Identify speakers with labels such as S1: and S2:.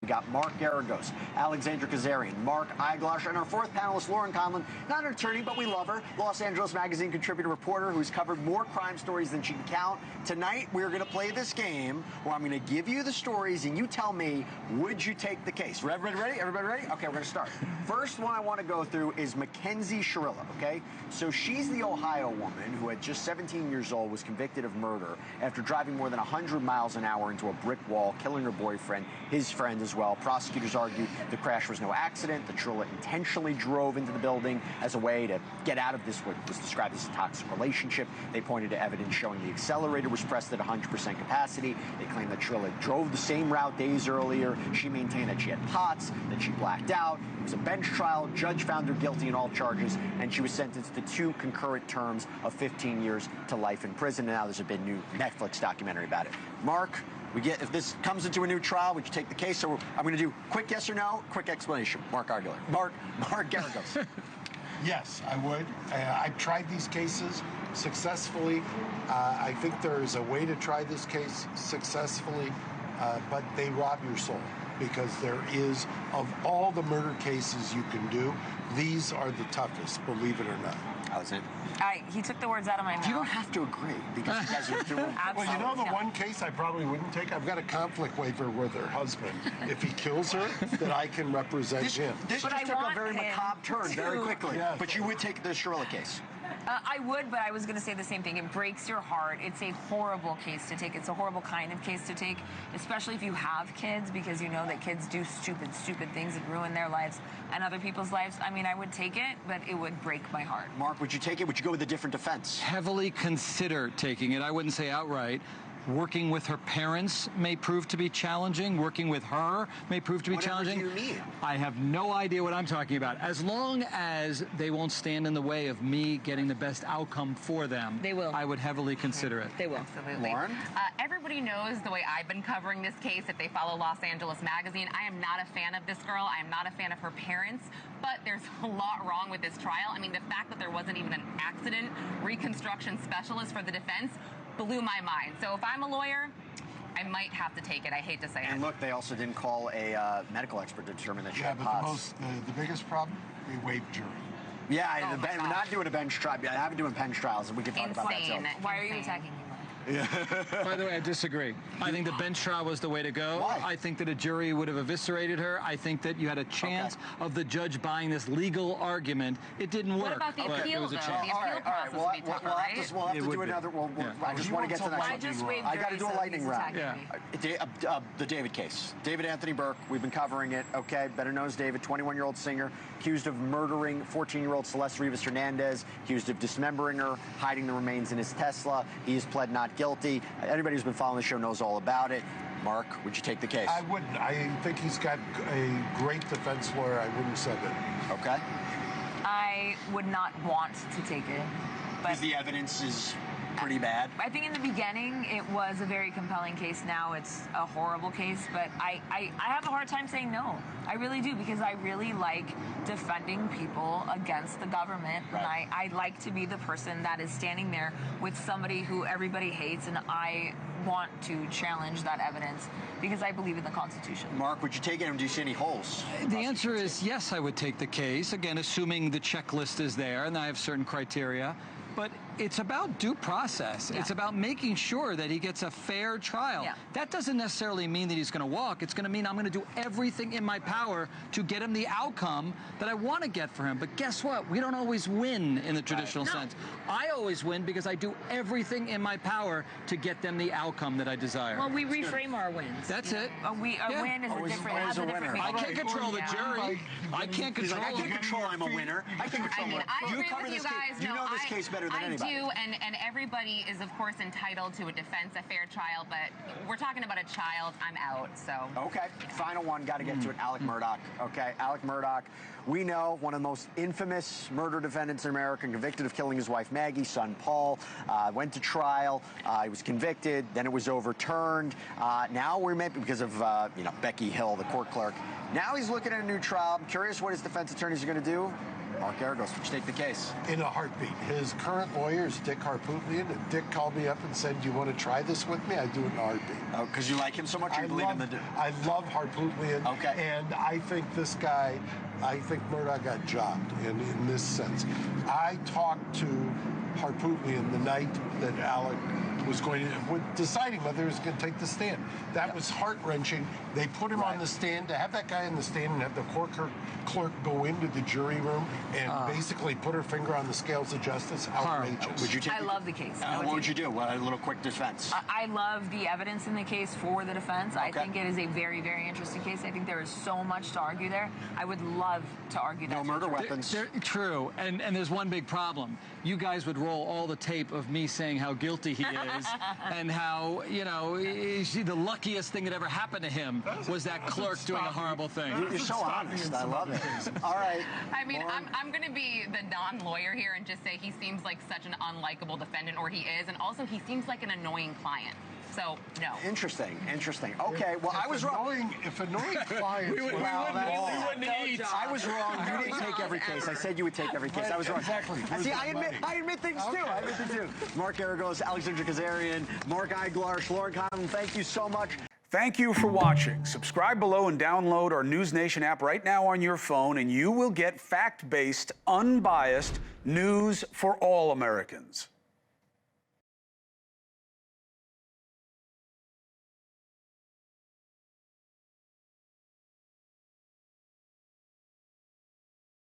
S1: got Mark Geragos, Alexandra Kazarian, Mark Eiglarsh, and our fourth panelist, Lauren Conlin, not an attorney, but we love her, Los Angeles Magazine contributor reporter who's covered more crime stories than she can count. Tonight, we're going to play this game where I'm going to give you the stories, and you tell me, would you take the case? Everybody ready? Everybody ready? Okay, we're going to start. First one I want to go through is Mackenzie Shirilla, okay? So she's the Ohio woman who at just 17 years old was convicted of murder after driving more than 100 miles an hour into a brick wall, killing her boyfriend, his friend as well. Prosecutors argued the crash was no accident. The Shirilla intentionally drove into the building as a way to get out of this, what was described as a toxic relationship. They pointed to evidence showing the accelerator was pressed at 100% capacity. They claimed that Shirilla drove the same route days earlier. She maintained that she had POTS, that she blacked out. It was a bench trial. Judge found her guilty in all charges, and she was sentenced to 2 concurrent terms of 15 years to life in prison. And now there's a big new Netflix documentary about it. Mark, if this comes into a new trial, would you take the case? So I'm going to do quick yes or no, quick explanation. Mark Geragos.
S2: Yes, I would. I've tried these cases successfully. I think there is a way to try this case successfully, but they rob your soul because there is, of all the murder cases you can do, these are the toughest, believe it or not.
S1: Alexandra?
S3: He took the words out of my mouth.
S1: You don't have to agree because you guys are doing.
S2: Well, you know the one case I probably wouldn't take? I've got a conflict waiver with her husband. If he kills her, that I can represent him.
S1: This just took a very macabre turn very quickly. Yes. But you would take the Shirilla case.
S3: I would, but I was going to say the same thing. It breaks your heart. It's a horrible case to take. It's a horrible kind of case to take, especially if you have kids, because you know that kids do stupid things that ruin their lives and other people's lives. I mean, I would take it, but it would break my heart.
S1: Mark, would you take it? Would you go with a different defense?
S4: Heavily consider taking it. I wouldn't say outright. Working with her parents may prove to be challenging. Working with her may prove to be challenging.
S1: What do you mean?
S4: I have no idea what I'm talking about. As long as they won't stand in the way of me getting the best outcome for them,
S3: they will.
S4: I would heavily consider it.
S3: They will.
S5: Absolutely.
S1: Lauren?
S5: Everybody knows the way I've been covering this case. If they follow Los Angeles Magazine, I am not a fan of this girl. I am not a fan of her parents. But there's a lot wrong with this trial. I mean, the fact that there wasn't even an accident reconstruction specialist for the defense blew my mind. So if I'm a lawyer, I might have to take it. I hate to say it.
S1: And look, they also didn't call a medical expert to determine that she had POTS.
S2: The biggest problem, they waived jury.
S1: Yeah, we're not doing a bench trial. I haven't doing bench trials, and we can talk about that too.
S3: Why are you attacking me?
S4: By the way, I disagree. I think the bench trial was the way to go.
S1: Why?
S4: I think that a jury would have eviscerated her. I think that you had a chance of the judge buying this legal argument. It didn't work.
S5: What about the appeal, though? The appeal process would be tougher, right?
S1: We'll have to do another. I just want to get to the next one. I got to do a lightning round. The David case. David Anthony Burke, we've been covering it, okay? Better known as David, 21-year-old singer, accused of murdering 14-year-old Celeste Rivas Hernandez, accused of dismembering her, hiding the remains in his Tesla. He has pled not guilty. Anybody who's been following the show knows all about it. Mark, would you take the case?
S2: I wouldn't. I think he's got a great defense lawyer. I wouldn't send it.
S1: Okay.
S3: I would not want to take it.
S1: Because the evidence is pretty bad.
S3: I think in the beginning it was a very compelling case. Now it's a horrible case, but I have a hard time saying no. I really do, because I really like defending people against the government.
S1: Right.
S3: And I like to be the person that is standing there with somebody who everybody hates, and I want to challenge that evidence because I believe in the Constitution.
S1: Mark, would you take it, and do you see any holes?
S4: The answer is yes, I would take the case. Again, assuming the checklist is there and I have certain criteria. But it's about due process.
S3: Yeah.
S4: It's about making sure that he gets a fair trial.
S3: Yeah.
S4: That doesn't necessarily mean that he's going to walk. It's going to mean I'm going to do everything in my power to get him the outcome that I want to get for him. But guess what? We don't always win in the traditional sense. I always win because I do everything in my power to get them the outcome that I desire.
S3: Well, we reframe our wins.
S4: That's it.
S3: A win is
S1: Always
S3: a different
S1: winner.
S4: I can't control the jury. I can't control.
S1: I can't control I'm a winner. I can control.
S5: I agree with you guys.
S1: You know this case better than anybody.
S5: I do, and everybody is, of course, entitled to a defense, a fair trial, but we're talking about a child. I'm out, so.
S1: Okay, final one, got to get to it. Alec Murdaugh, okay? Alec Murdaugh, we know, one of the most infamous murder defendants in America, convicted of killing his wife Maggie, son Paul, went to trial, he was convicted, then it was overturned. Now we're maybe, because of, Becky Hill, the court clerk, now he's looking at a new trial. I'm curious what his defense attorneys are going to do. Mark Geragos, would you take the case?
S2: In a heartbeat. His current lawyer is Dick Harpootlian. If Dick called me up and said, "Do you want to try this with me?" I'd do it in a heartbeat.
S1: Oh, because you like him so much, or you believe in the...
S2: I love Harpootlian.
S1: Okay.
S2: And I think this guy, I think Murdoch got jobbed in this sense. I talked to Harpootlian the night that Alec was going to, deciding whether he was going to take the stand. That was heart-wrenching. They put him on the stand. To have that guy in the stand and have the court clerk go into the jury room and basically put her finger on the scales of justice, outrageous.
S1: Would you take
S3: I love the case.
S1: what would you do? A little quick defense.
S3: I love the evidence in the case for the defense. I think it is a very, very interesting case. I think there is so much to argue there. I would love to argue that.
S1: No murder weapons.
S4: True, and there's one big problem. You guys would roll all the tape of me saying how guilty he is and how, you know, the luckiest thing that ever happened to him was that clerk doing a horrible thing.
S1: You're so honest. I love it. All right.
S5: I mean, I'm going to be the non-lawyer here and just say he seems like such an unlikable defendant, or he is, and also he seems like an annoying client. So, no.
S1: Interesting. Okay, well, I was wrong.
S2: If annoying clients...
S4: we wouldn't eat.
S1: I was wrong. You didn't take every case. I said you would take every case. I was wrong.
S2: Exactly.
S1: See, I admit things too. Mark Geragos, Alexandra Kazarian, Mark Eiglarsh, Lauren Conlin, thank you so much.
S6: Thank you for watching. Subscribe below and download our NewsNation app right now on your phone, and you will get fact-based, unbiased news for all Americans.